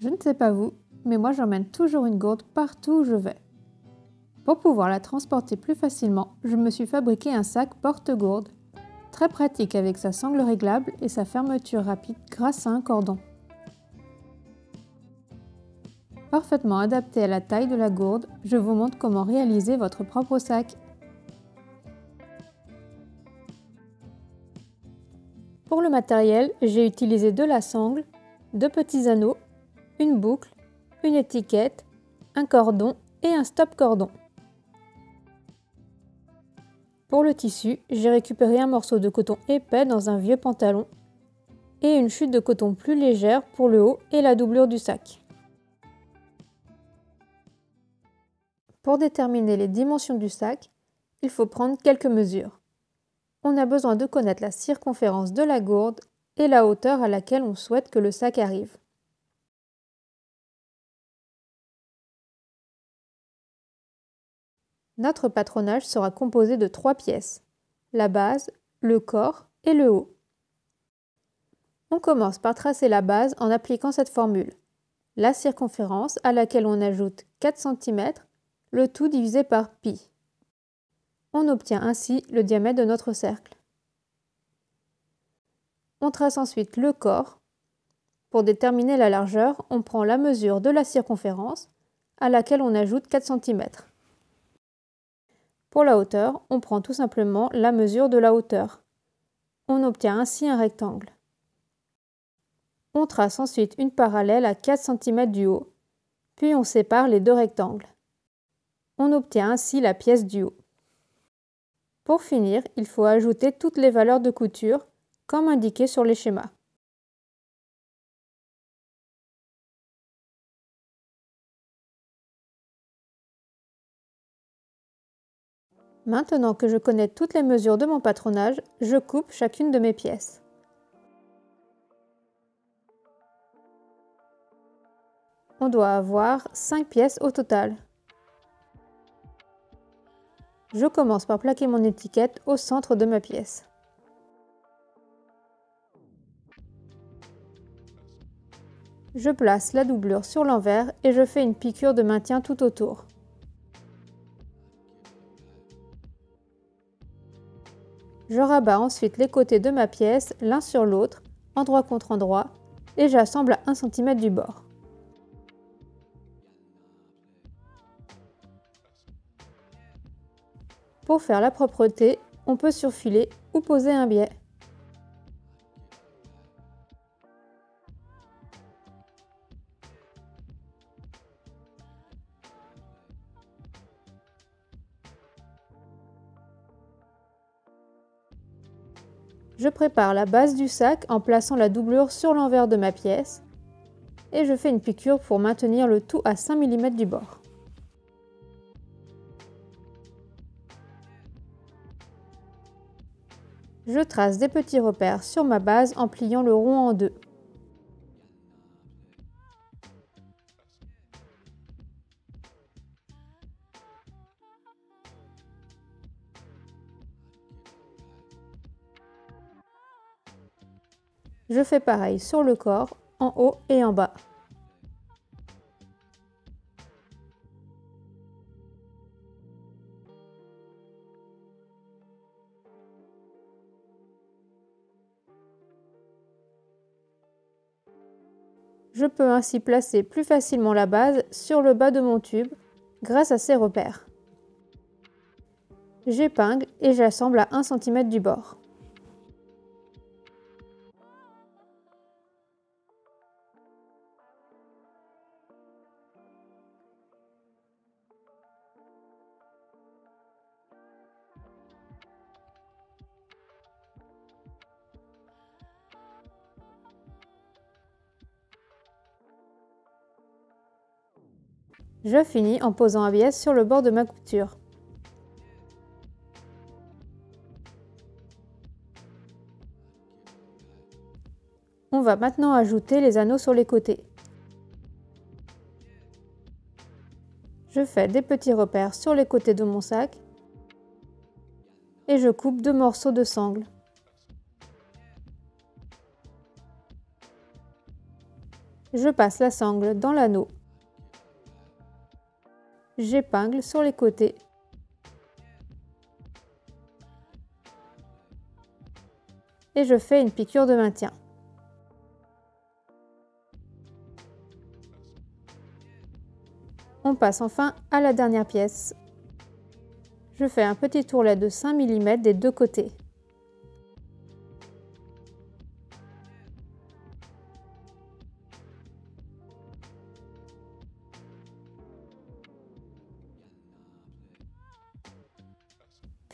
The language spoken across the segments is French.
Je ne sais pas vous, mais moi j'emmène toujours une gourde partout où je vais. Pour pouvoir la transporter plus facilement, je me suis fabriqué un sac porte-gourde, très pratique avec sa sangle réglable et sa fermeture rapide grâce à un cordon. Parfaitement adapté à la taille de la gourde, je vous montre comment réaliser votre propre sac. Pour le matériel, j'ai utilisé de la sangle, 2 petits anneaux, une boucle, une étiquette, un cordon et un stop-cordon. Pour le tissu, j'ai récupéré un morceau de coton épais dans un vieux pantalon et une chute de coton plus légère pour le haut et la doublure du sac. Pour déterminer les dimensions du sac, il faut prendre quelques mesures. On a besoin de connaître la circonférence de la gourde et la hauteur à laquelle on souhaite que le sac arrive. Notre patronage sera composé de 3 pièces, la base, le corps et le haut. On commence par tracer la base en appliquant cette formule. La circonférence à laquelle on ajoute 4 cm, le tout divisé par pi. On obtient ainsi le diamètre de notre cercle. On trace ensuite le corps. Pour déterminer la largeur, on prend la mesure de la circonférence à laquelle on ajoute 4 cm. Pour la hauteur, on prend tout simplement la mesure de la hauteur. On obtient ainsi un rectangle. On trace ensuite une parallèle à 4 cm du haut, puis on sépare les deux rectangles. On obtient ainsi la pièce du haut. Pour finir, il faut ajouter toutes les valeurs de couture, comme indiqué sur les schémas. Maintenant que je connais toutes les mesures de mon patronage, je coupe chacune de mes pièces. On doit avoir 5 pièces au total. Je commence par plaquer mon étiquette au centre de ma pièce. Je place la doublure sur l'envers et je fais une piqûre de maintien tout autour. Je rabats ensuite les côtés de ma pièce l'un sur l'autre, endroit contre endroit, et j'assemble à 1 cm du bord. Pour faire la propreté, on peut surfiler ou poser un biais. Je prépare la base du sac en plaçant la doublure sur l'envers de ma pièce et je fais une piqûre pour maintenir le tout à 5 mm du bord. Je trace des petits repères sur ma base en pliant le rond en deux. Je fais pareil sur le corps, en haut et en bas. Je peux ainsi placer plus facilement la base sur le bas de mon tube grâce à ces repères. J'épingle et j'assemble à 1 cm du bord. Je finis en posant un biais sur le bord de ma couture. On va maintenant ajouter les anneaux sur les côtés. Je fais des petits repères sur les côtés de mon sac et je coupe 2 morceaux de sangle. Je passe la sangle dans l'anneau. J'épingle sur les côtés. Et je fais une piqûre de maintien. On passe enfin à la dernière pièce. Je fais un petit tourlet de 5 mm des deux côtés.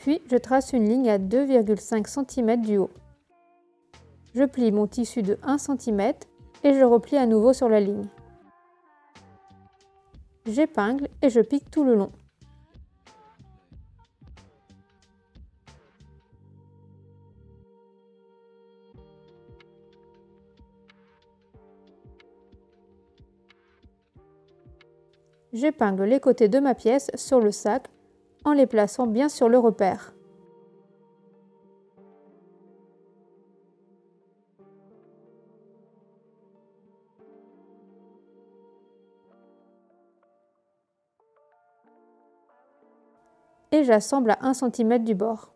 Puis je trace une ligne à 2,5 cm du haut. Je plie mon tissu de 1 cm et je replie à nouveau sur la ligne. J'épingle et je pique tout le long. J'épingle les côtés de ma pièce sur le sac en les plaçant bien sur le repère. Et j'assemble à 1 cm du bord.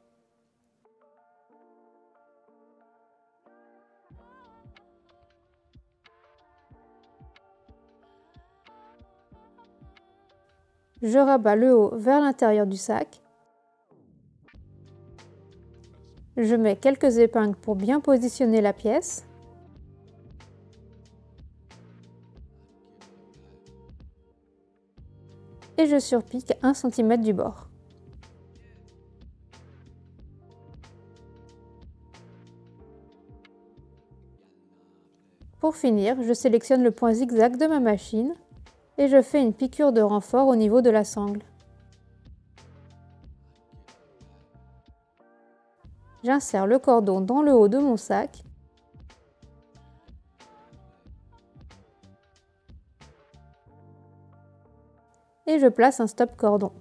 Je rabats le haut vers l'intérieur du sac. Je mets quelques épingles pour bien positionner la pièce. Et je surpique 1 cm du bord. Pour finir, je sélectionne le point zigzag de ma machine et je fais une piqûre de renfort au niveau de la sangle. J'insère le cordon dans le haut de mon sac et je place un stop cordon.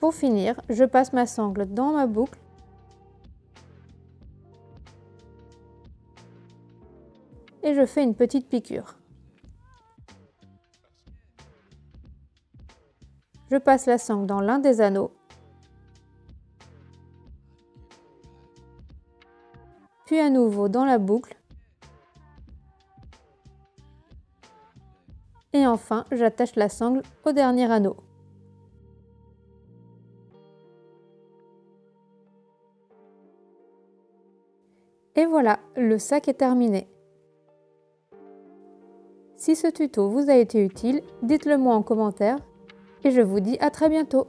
Pour finir, je passe ma sangle dans ma boucle et je fais une petite piqûre. Je passe la sangle dans l'un des anneaux, puis à nouveau dans la boucle, et enfin j'attache la sangle au dernier anneau. Et voilà, le sac est terminé. Si ce tuto vous a été utile, dites-le moi en commentaire et je vous dis à très bientôt.